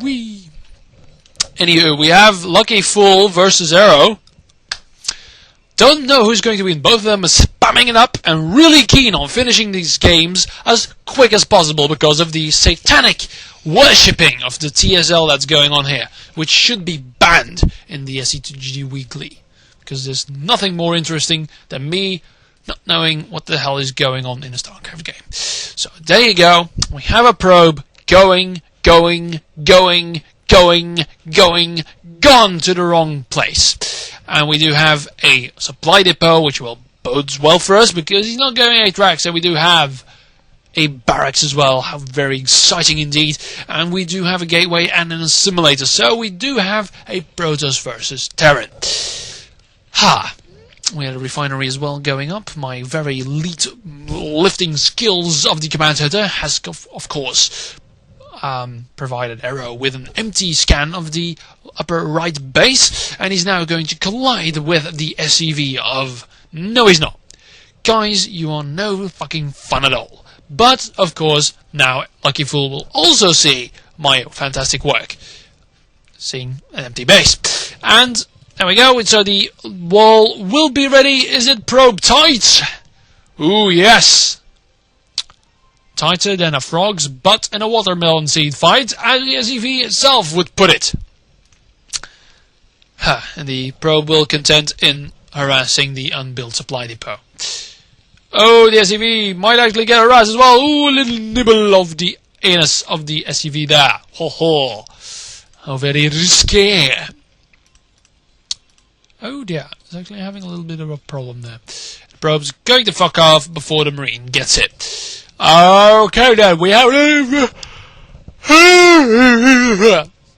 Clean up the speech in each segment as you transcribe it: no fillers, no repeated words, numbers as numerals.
Whee! Anywho, we have Lucky Fool versus Arrow. Don't know who's going to win. Both of them are spamming it up and really keen on finishing these games as quick as possible because of the satanic worshipping of the TSL that's going on here, which should be banned in the SE2GG Weekly, because there's nothing more interesting than me not knowing what the hell is going on in a StarCraft game. So there you go. We have a probe going, gone to the wrong place. And we do have a supply depot, which bodes well for us because he's not going 8 racks. So we do have a barracks as well. How very exciting indeed. And we do have a gateway and an assimilator. So we do have a Protoss versus Terran. Ha! We had a refinery as well going up. My very elite lifting skills of the command center has, of course, provided Arrow with an empty scan of the upper right base, and he's now going to collide with the SCV of... No, he's not. Guys, you are no fucking fun at all. But, of course, now Lucky Fool will also see my fantastic work, seeing an empty base. And there we go, so the wall will be ready. Is it probe tight? Ooh, yes. Tighter than a frog's butt in a watermelon seed fight, as the SCV itself would put it. And the probe will contend in harassing the unbuilt supply depot. Oh, the SCV might actually get harassed as well. Ooh, a little nibble of the anus of the SCV there. Ho ho. How very risky. Oh dear, it's actually having a little bit of a problem there. The probe's going to fuck off before the Marine gets it. Okay then, we have...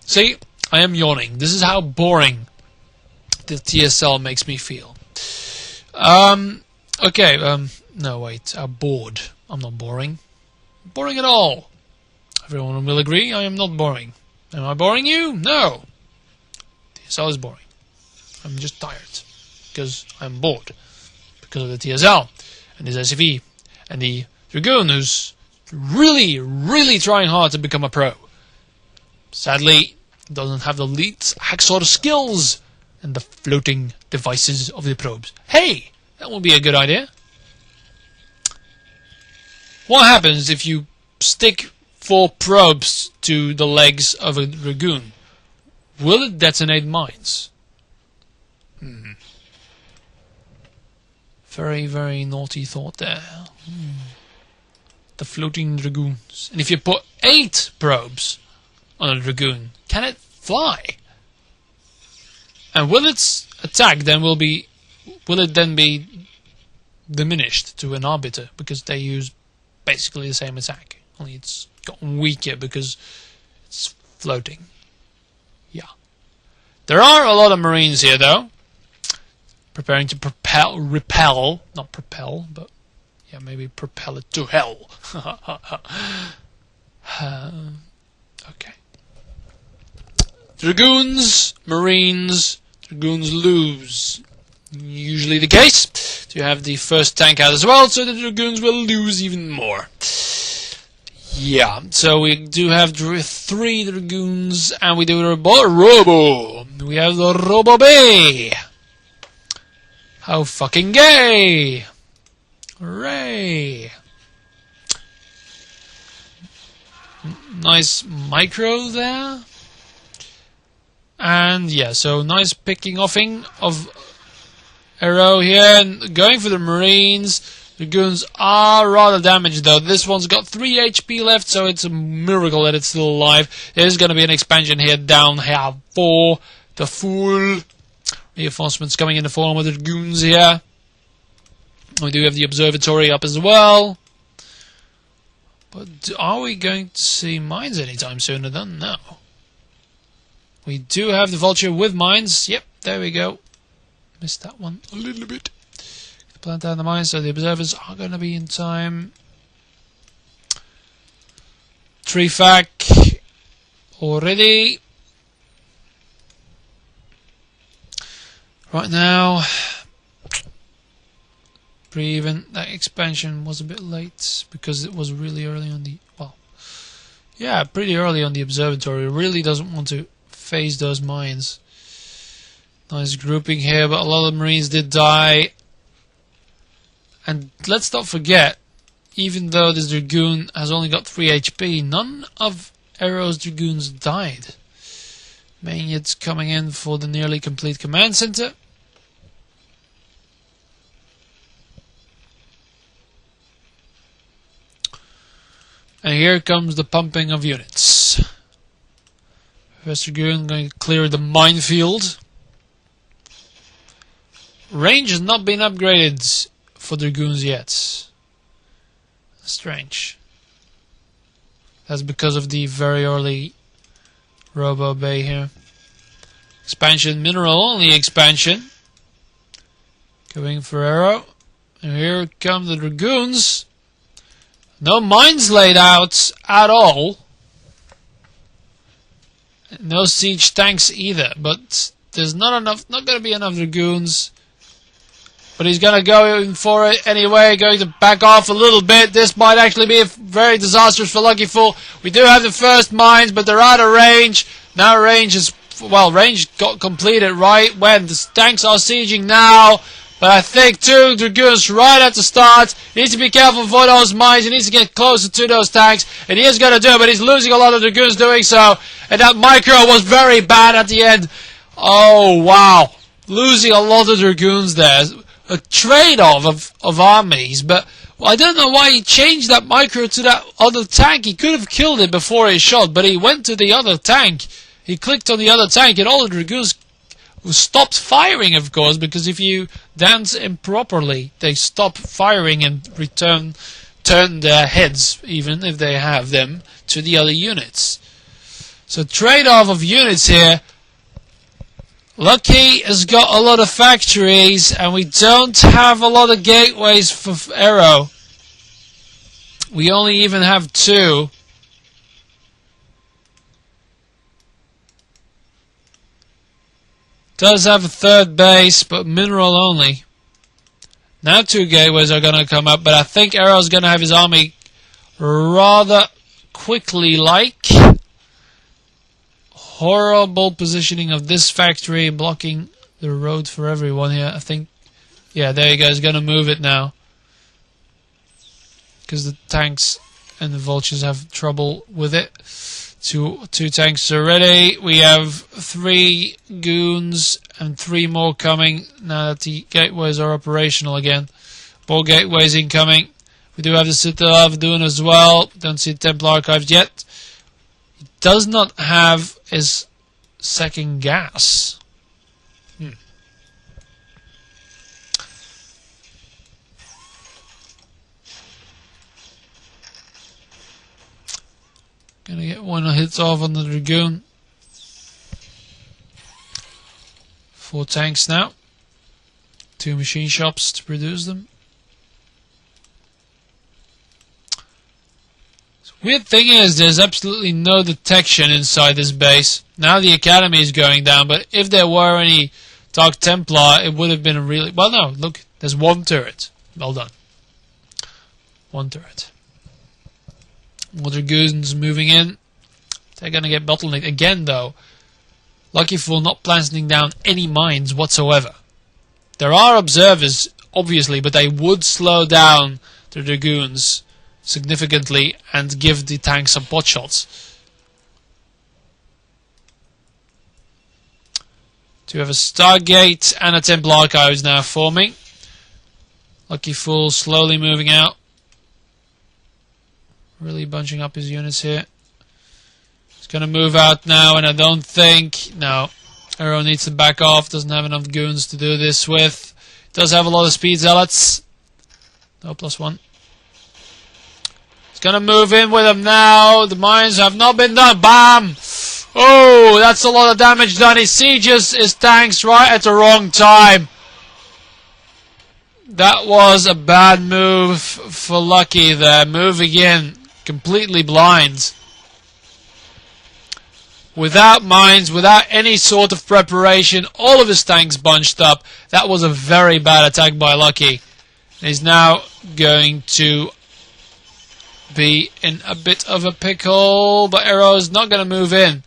See, I am yawning. This is how boring the TSL makes me feel. Okay, no wait, I'm bored. I'm not boring. Boring at all. Everyone will agree I am not boring. Am I boring you? No. TSL is boring. I'm just tired because I'm bored because of the TSL and this SCV and the Dragoon, who's really trying hard to become a pro. Sadly, doesn't have the elite hack sort of skills and the floating devices of the probes. Hey, that would be a good idea. What happens if you stick 4 probes to the legs of a Dragoon? Will it detonate mines? Very naughty thought there. The floating Dragoons. And if you put 8 probes on a Dragoon, can it fly? And will its attack then will it then be diminished to an arbiter because they use basically the same attack, only it's gotten weaker because it's floating. Yeah. There are a lot of Marines here though. Preparing to repel, not propel, but yeah, maybe propel it to hell. Okay. Dragoons, Marines, Dragoons lose. Usually the case. So you have the first tank out as well, so the Dragoons will lose even more. Yeah, so we do have 3 Dragoons, and we do Robo. We have the Robo Bay. How fucking gay! Hooray! Nice micro there. And yeah, so nice picking offing of Arrow here, and going for the Marines. The Dragoons are rather damaged though. This one's got 3 HP left, so it's a miracle that it's still alive. There's going to be an expansion here down here for the Fool. Reinforcements coming in the form of the Dragoons here. We do have the observatory up as well. But are we going to see mines anytime soon? I don't know. We do have the Vulture with mines. Yep, there we go. Missed that one a little bit. Plant down the mines, so the observers are going to be in time. Trifac already. Right now, pre-event, that expansion was a bit late because it was really early on the... Well, Yeah, pretty early on the observatory. Really doesn't want to face those mines. Nice grouping here, but a lot of Marines did die. And let's not forget, even though this Dragoon has only got 3 HP, none of Arrow's Dragoons died. Main units coming in for the nearly complete command center. And here comes the pumping of units. First Dragoon going to clear the minefield. Range has not been upgraded for Dragoons yet. Strange. That's because of the very early Robo Bay here. Expansion, mineral only expansion. Going for Arrow. And here come the Dragoons. No mines laid out at all. No siege tanks either, but there's not going to be enough Dragoons. But he's going to go in for it anyway, going to back off a little bit. This might actually be very disastrous for Lucky Fool. We do have the first mines, but they're out of range. Now range got completed right when the tanks are sieging now. But I think 2 Dragoons right at the start. He needs to be careful for those mines. He needs to get closer to those tanks. And he is going to do it, but he's losing a lot of Dragoons doing so. And that micro was very bad at the end. Oh, wow. Losing a lot of Dragoons there. A trade-off of armies. But I don't know why he changed that micro to that other tank. He could have killed it before he shot, but he went to the other tank. He clicked on the other tank, and all the Dragoons stopped firing, of course, because if you dance improperly, they stop firing and turn their heads, even if they have them, to the other units. So trade-off of units here. Lucky has got a lot of factories, and we don't have a lot of gateways for Arrow. We only even have 2. Does have a 3rd base, but mineral only. Now 2 gateways are going to come up, but I think Arrow's going to have his army rather quickly, like. Horrible positioning of this factory, blocking the road for everyone here. I think, yeah, there you go. He's going to move it now. Because the tanks and the vultures have trouble with it. Two tanks already. We have 3 goons and 3 more coming now that the gateways are operational again. More gateways incoming. We do have the Citadel of Dune as well. Don't see the Temple Archives yet. He does not have his second gas. Gonna get 1 hits off on the Dragoon. 4 tanks now. 2 machine shops to produce them. So weird thing is, there's absolutely no detection inside this base. Now the academy is going down, but if there were any Dark Templar, it would have been a really... Well, no, look, there's 1 turret. Well done. 1 turret. More Dragoons moving in. They're going to get bottlenecked again, though. Lucky Fool not planting down any mines whatsoever. There are observers, obviously, but they would slow down the Dragoons significantly and give the tanks some pot shots. Do have a Stargate and a Temple Archives now forming. Lucky Fool slowly moving out. Really bunching up his units here. He's going to move out now, and I don't think... No. Arrow needs to back off. Doesn't have enough goons to do this with. Does have a lot of speed zealots. No, +1. He's going to move in with them now. The mines have not been done. Bam! Oh, that's a lot of damage done. He sieges his tanks right at the wrong time. That was a bad move for Lucky there. Moving in. Completely blind. Without mines, without any sort of preparation, all of his tanks bunched up. That was a very bad attack by Lucky. And he's now going to be in a bit of a pickle, but Arrow is not going to move in.